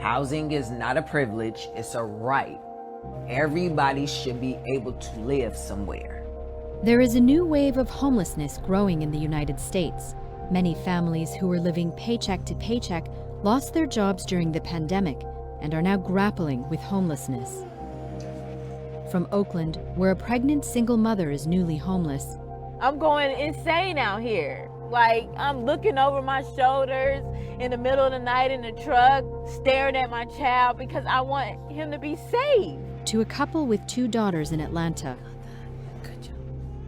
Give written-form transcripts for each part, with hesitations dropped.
Housing is not a privilege, it's a right. Everybody should be able to live somewhere. There is a new wave of homelessness growing in the United States. Many families who were living paycheck to paycheck lost their jobs during the pandemic and are now grappling with homelessness. From Oakland, where a pregnant single mother is newly homeless. I'm going insane out here. Like, I'm looking over my shoulders in the middle of the night in the truck, staring at my child because I want him to be safe. To a couple with 2 daughters in Atlanta.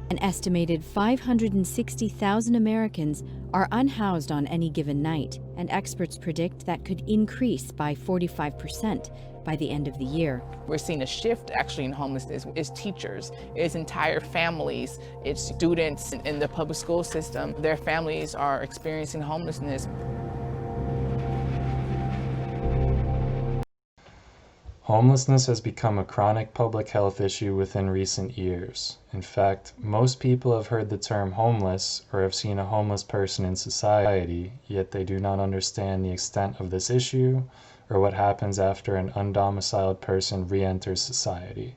An estimated 560,000 Americans are unhoused on any given night, and experts predict that could increase by 45% by the end of the year. We're seeing a shift actually in homelessness. It's teachers, it's entire families, it's students in the public school system. Their families are experiencing homelessness. Homelessness has become a chronic public health issue within recent years. In fact, most people have heard the term homeless or have seen a homeless person in society, yet they do not understand the extent of this issue or what happens after an undomiciled person re-enters society.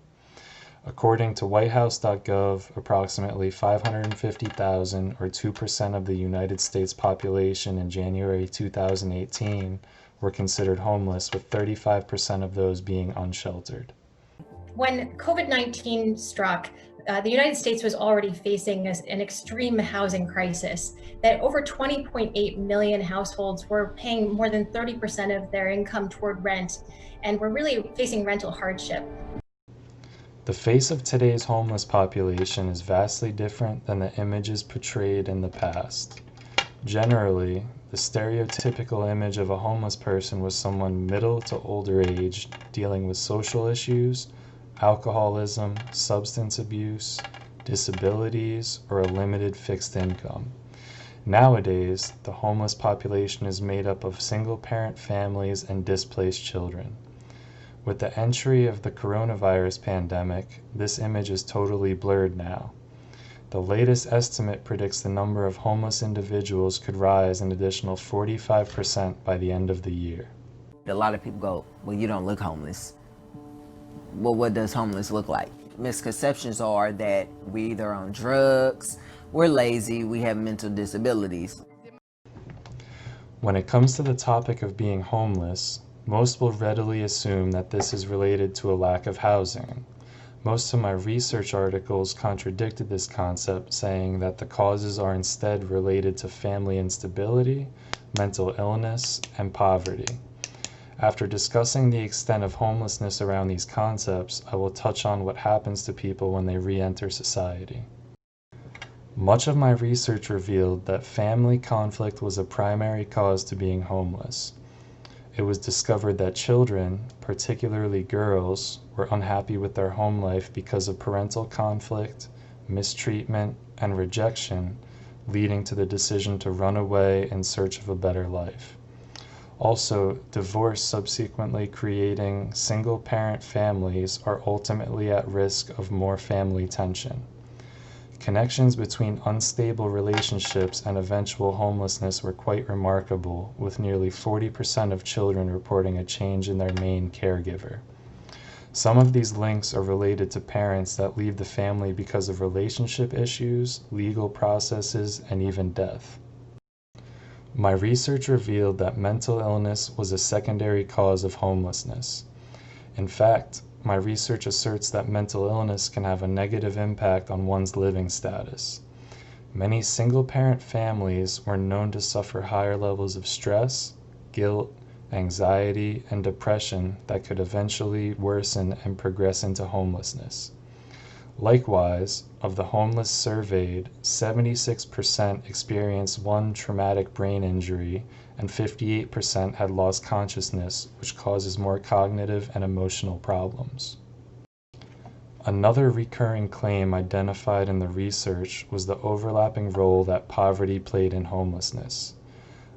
According to Whitehouse.gov, approximately 550,000 or 2% of the United States population in January 2018 were considered homeless, with 35% of those being unsheltered. When COVID-19 struck, the United States was already facing an extreme housing crisis, that over 20.8 million households were paying more than 30% of their income toward rent, and were really facing rental hardship. The face of today's homeless population is vastly different than the images portrayed in the past. Generally, the stereotypical image of a homeless person was someone middle to older age dealing with social issues, alcoholism, substance abuse, disabilities, or a limited fixed income. Nowadays, the homeless population is made up of single-parent families and displaced children. With the entry of the coronavirus pandemic, this image is totally blurred now. The latest estimate predicts the number of homeless individuals could rise an additional 45% by the end of the year. A lot of people go, well, you don't look homeless. Well, what does homeless look like? Misconceptions are that we're either on drugs, we're lazy, we have mental disabilities. When it comes to the topic of being homeless, most will readily assume that this is related to a lack of housing. Most of my research articles contradicted this concept, saying that the causes are instead related to family instability, mental illness, and poverty. After discussing the extent of homelessness around these concepts, I will touch on what happens to people when they re-enter society. Much of my research revealed that family conflict was a primary cause to being homeless. It was discovered that children, particularly girls, were unhappy with their home life because of parental conflict, mistreatment, and rejection, leading to the decision to run away in search of a better life. Also, divorce subsequently creating single-parent families are ultimately at risk of more family tension. Connections between unstable relationships and eventual homelessness were quite remarkable, with nearly 40% of children reporting a change in their main caregiver. Some of these links are related to parents that leave the family because of relationship issues, legal processes, and even death. My research revealed that mental illness was a secondary cause of homelessness. In fact, my research asserts that mental illness can have a negative impact on one's living status. Many single-parent families were known to suffer higher levels of stress, guilt, anxiety, and depression that could eventually worsen and progress into homelessness. Likewise, of the homeless surveyed, 76% experienced one traumatic brain injury and 58% had lost consciousness, which causes more cognitive and emotional problems. Another recurring claim identified in the research was the overlapping role that poverty played in homelessness.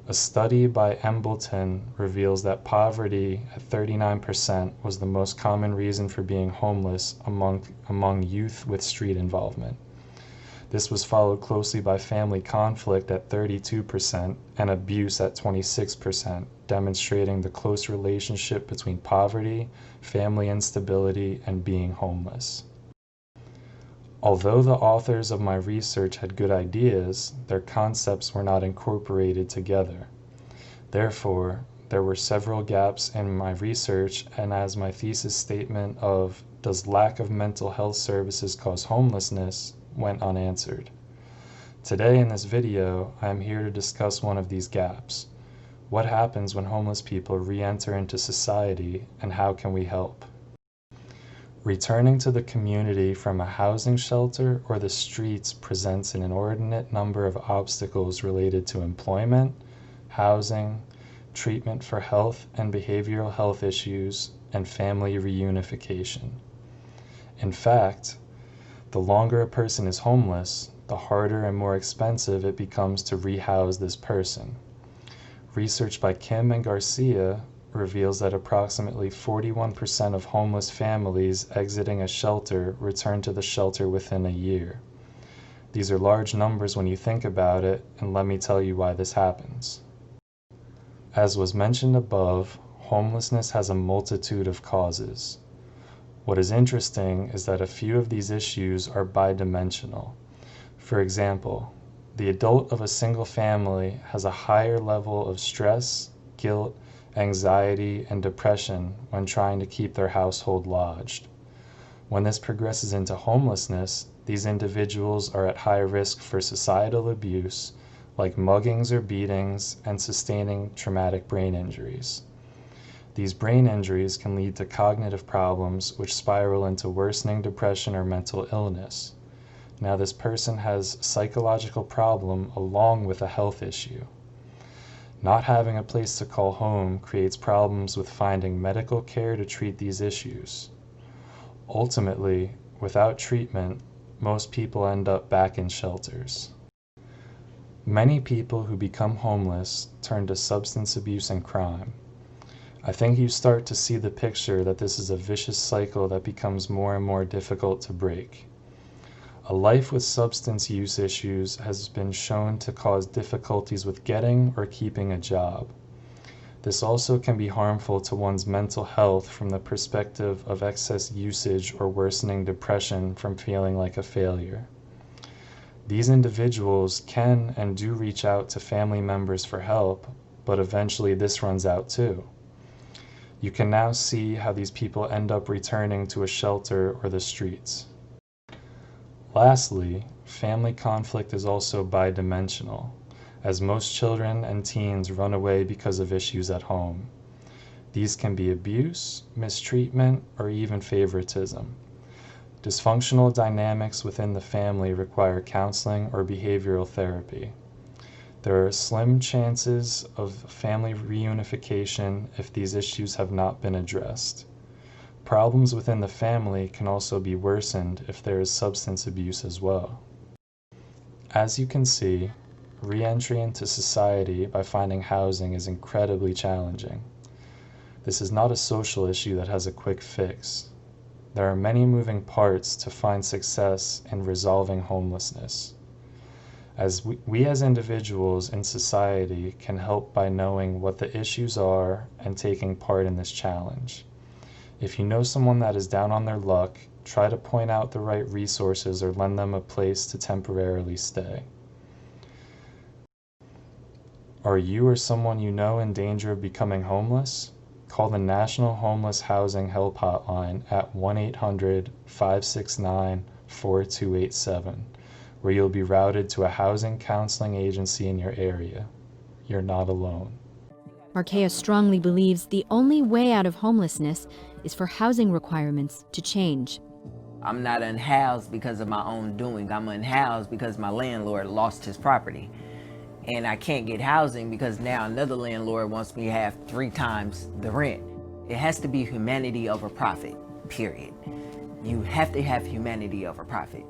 A study by Embleton reveals that poverty at 39% was the most common reason for being homeless among youth with street involvement. This was followed closely by family conflict at 32% and abuse at 26%, demonstrating the close relationship between poverty, family instability, and being homeless. Although the authors of my research had good ideas, their concepts were not incorporated together. Therefore, there were several gaps in my research, and as my thesis statement of "Does lack of mental health services cause homelessness?" went unanswered. Today in this video, I am here to discuss one of these gaps. What happens when homeless people re-enter into society, and how can we help? Returning to the community from a housing shelter or the streets presents an inordinate number of obstacles related to employment, housing, treatment for health and behavioral health issues, and family reunification. In fact, the longer a person is homeless, the harder and more expensive it becomes to rehouse this person. Research by Kim and Garcia reveals that approximately 41% of homeless families exiting a shelter return to the shelter within a year. These are large numbers when you think about it, and let me tell you why this happens. As was mentioned above, homelessness has a multitude of causes. What is interesting is that a few of these issues are bidimensional. For example, the adult of a single family has a higher level of stress, guilt, anxiety, and depression when trying to keep their household lodged. When this progresses into homelessness, these individuals are at high risk for societal abuse, like muggings or beatings, and sustaining traumatic brain injuries. These brain injuries can lead to cognitive problems which spiral into worsening depression or mental illness. Now this person has a psychological problem along with a health issue. Not having a place to call home creates problems with finding medical care to treat these issues. Ultimately, without treatment, most people end up back in shelters. Many people who become homeless turn to substance abuse and crime. I think you start to see the picture that this is a vicious cycle that becomes more and more difficult to break. A life with substance use issues has been shown to cause difficulties with getting or keeping a job. This also can be harmful to one's mental health from the perspective of excess usage or worsening depression from feeling like a failure. These individuals can and do reach out to family members for help, but eventually this runs out too. You can now see how these people end up returning to a shelter or the streets. Lastly, family conflict is also bidimensional, as most children and teens run away because of issues at home. These can be abuse, mistreatment, or even favoritism. Dysfunctional dynamics within the family require counseling or behavioral therapy. There are slim chances of family reunification if these issues have not been addressed. Problems within the family can also be worsened if there is substance abuse as well. As you can see, re-entry into society by finding housing is incredibly challenging. This is not a social issue that has a quick fix. There are many moving parts to find success in resolving homelessness. As we as individuals in society can help by knowing what the issues are and taking part in this challenge. If you know someone that is down on their luck, try to point out the right resources or lend them a place to temporarily stay. Are you or someone you know in danger of becoming homeless? Call the National Homeless Housing Help Hotline at 1-800-569-4287, where you'll be routed to a housing counseling agency in your area. You're not alone. Markea strongly believes the only way out of homelessness is for housing requirements to change. I'm not unhoused because of my own doing. I'm unhoused because my landlord lost his property. And I can't get housing because now another landlord wants me to have 3 times the rent. It has to be humanity over profit, period. You have to have humanity over profit.